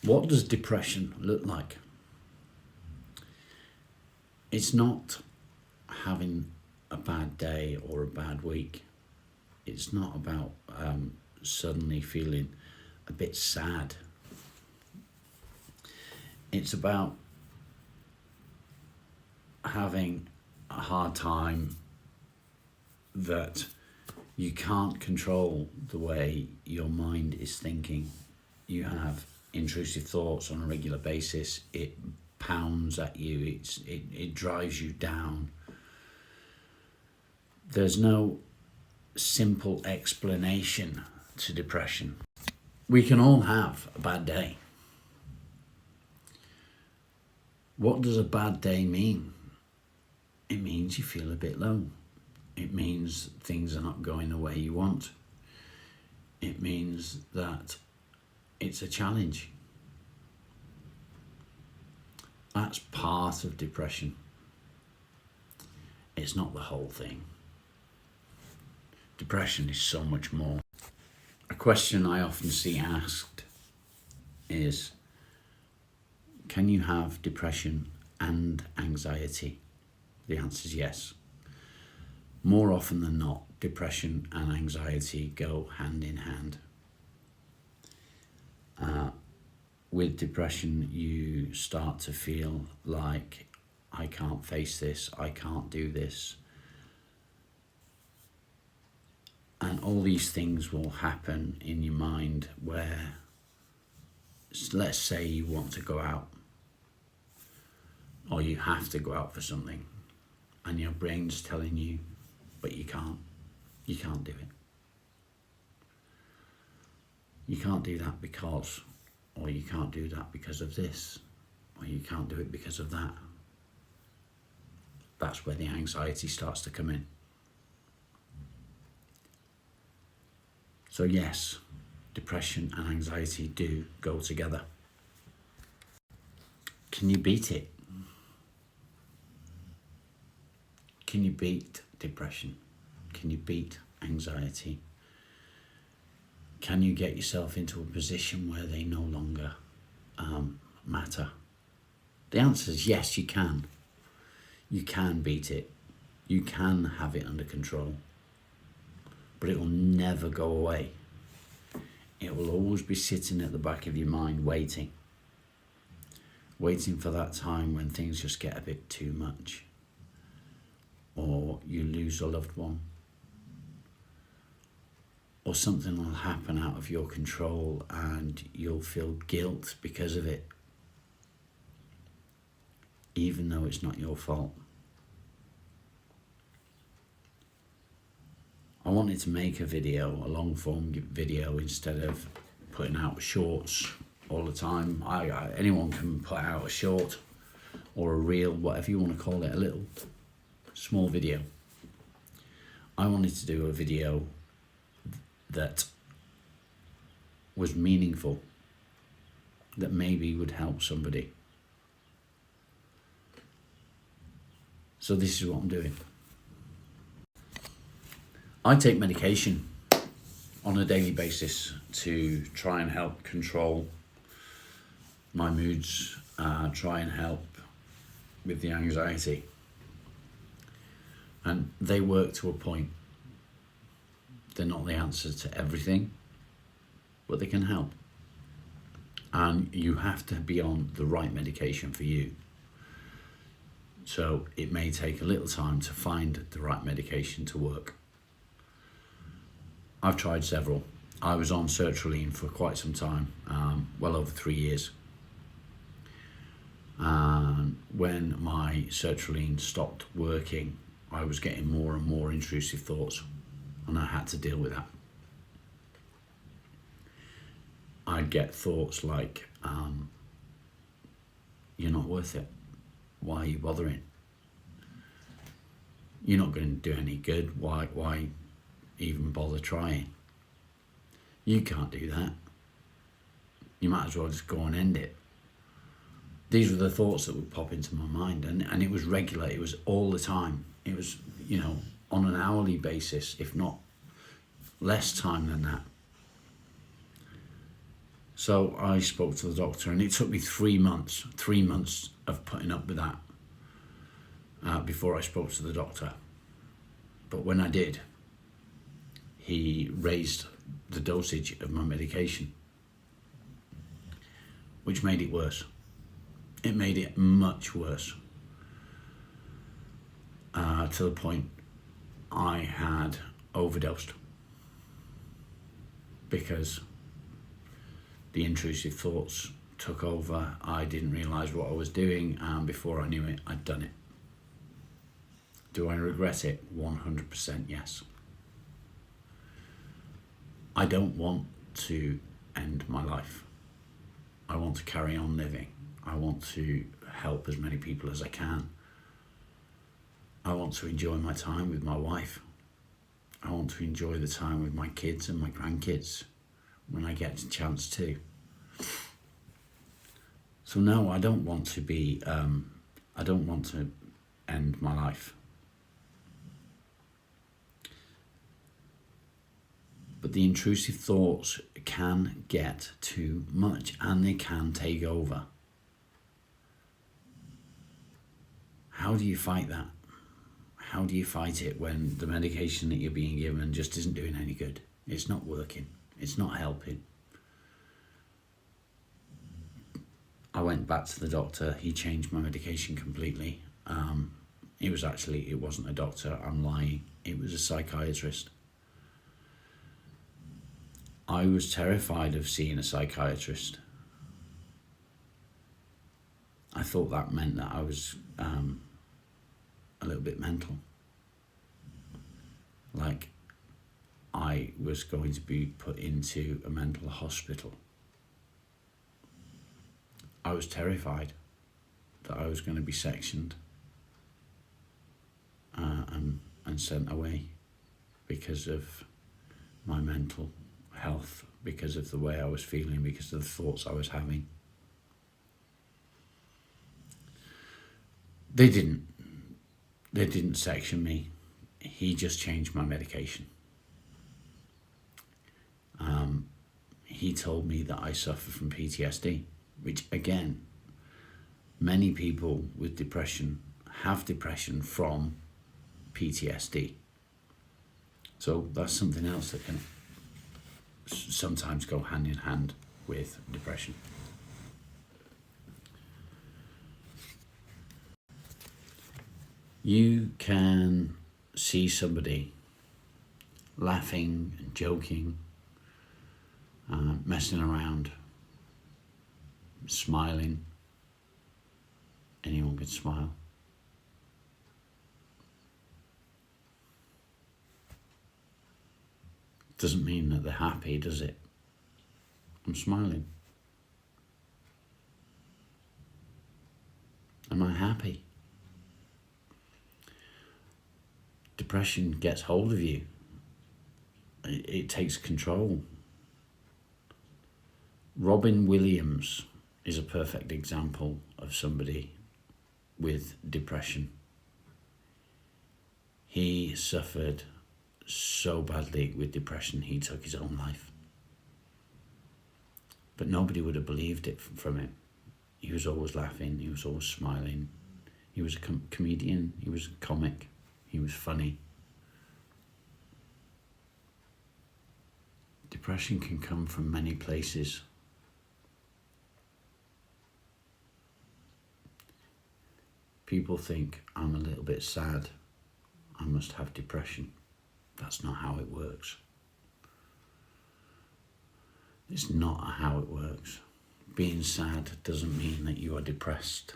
What does depression look like? It's not having a bad day or a bad week. It's not about suddenly feeling a bit sad. It's about having a hard time that you can't control the way your mind is thinking. You have intrusive thoughts on a regular basis. It pounds at you. It drives you down. There's no simple explanation to depression. We can all have a bad day. What does a bad day mean? It means you feel a bit low. It means things are not going the way you want. It means that it's a challenge. That's part of depression. It's not the whole thing. Depression is so much more. A question I often see asked is, can you have depression and anxiety? The answer is yes. More often than not, depression and anxiety go hand in hand. With depression, you start to feel like, I can't face this, I can't do this. And all these things will happen in your mind where, let's say you want to go out, or you have to go out for something, and your brain's telling you, but you can't do it. You can't do that because, or you can't do that because of this, or you can't do it because of that. That's where the anxiety starts to come in. So yes, depression and anxiety do go together. Can you beat it? Can you beat depression? Can you beat anxiety? Can you get yourself into a position where they no longer matter? The answer is yes, you can. You can beat it. You can have it under control. But it will never go away. It will always be sitting at the back of your mind waiting for that time when things just get a bit too much, or you lose a loved one, or something will happen out of your control and you'll feel guilt because of it, even though it's not your fault. I wanted to make a video, a long form video, instead of putting out shorts all the time. Anyone can put out a short or a reel, whatever you want to call it, a little small video. I wanted to do a video that was meaningful, that maybe would help somebody. So this is what I'm doing. I take medication on a daily basis to try and help control my moods, try and help with the anxiety. And they work to a point. They're not the answer to everything, but they can help. And you have to be on the right medication for you. So it may take a little time to find the right medication to work. I've tried several. I was on sertraline for quite some time, well over 3 years. When my sertraline stopped working, I was getting more and more intrusive thoughts, and I had to deal with that. I'd get thoughts like, you're not worth it. Why are you bothering? You're not going to do any good. Why even bother trying? You can't do that. You might as well just go and end it. These were the thoughts that would pop into my mind, and it was regular. It was all the time. It was, on an hourly basis, if not less time than that. So I spoke to the doctor, and it took me 3 months of putting up with that before I spoke to the doctor. But when I did, he raised the dosage of my medication, which made it worse. It made it much worse, to the point I had overdosed because the intrusive thoughts took over. I didn't realise what I was doing, and before I knew it, I'd done it. Do I regret it? 100% yes. I don't want to end my life. I want to carry on living. I want to help as many people as I can. I want to enjoy my time with my wife. I want to enjoy the time with my kids and my grandkids when I get a chance to. So no, I don't want to be, I don't want to end my life. But the intrusive thoughts can get too much, and they can take over. How do you fight that? How do you fight it when the medication that you're being given just isn't doing any good? It's not working. It's not helping. I went back to the doctor. He changed my medication completely. It wasn't a doctor. I'm lying. It was a psychiatrist. I was terrified of seeing a psychiatrist. I thought that meant that I was a little bit mental. Like I was going to be put into a mental hospital. I was terrified that I was going to be sectioned and sent away because of my mental health, because of the way I was feeling, because of the thoughts I was having. They didn't section me. He just changed my medication. He told me that I suffer from PTSD, which again, many people with depression have depression from PTSD. So that's something else that can sometimes go hand in hand with depression. You can see somebody laughing and joking, messing around, smiling. Anyone can smile. Doesn't mean that they're happy, does it? I'm smiling. Am I happy? Depression gets hold of you. It takes control. Robin Williams is a perfect example of somebody with depression. He suffered so badly with depression, he took his own life. But nobody would have believed it from him. He was always laughing, he was always smiling. He was a comedian, he was a comic, he was funny. Depression can come from many places. People think, I'm a little bit sad, I must have depression. That's not how it works. It's not how it works. Being sad doesn't mean that you are depressed.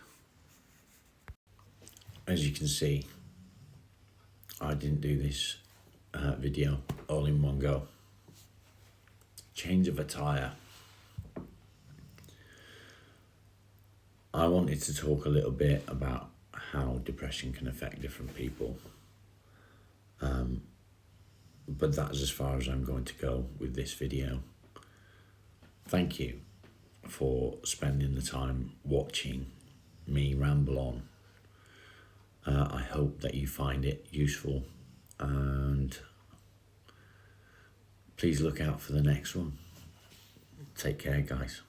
As you can see, I didn't do this video all in one go. Change of attire. I wanted to talk a little bit about how depression can affect different people. But that's as far as I'm going to go with this video. Thank you for spending the time watching me ramble on. I hope that you find it useful, and please look out for the next one. Take care, guys.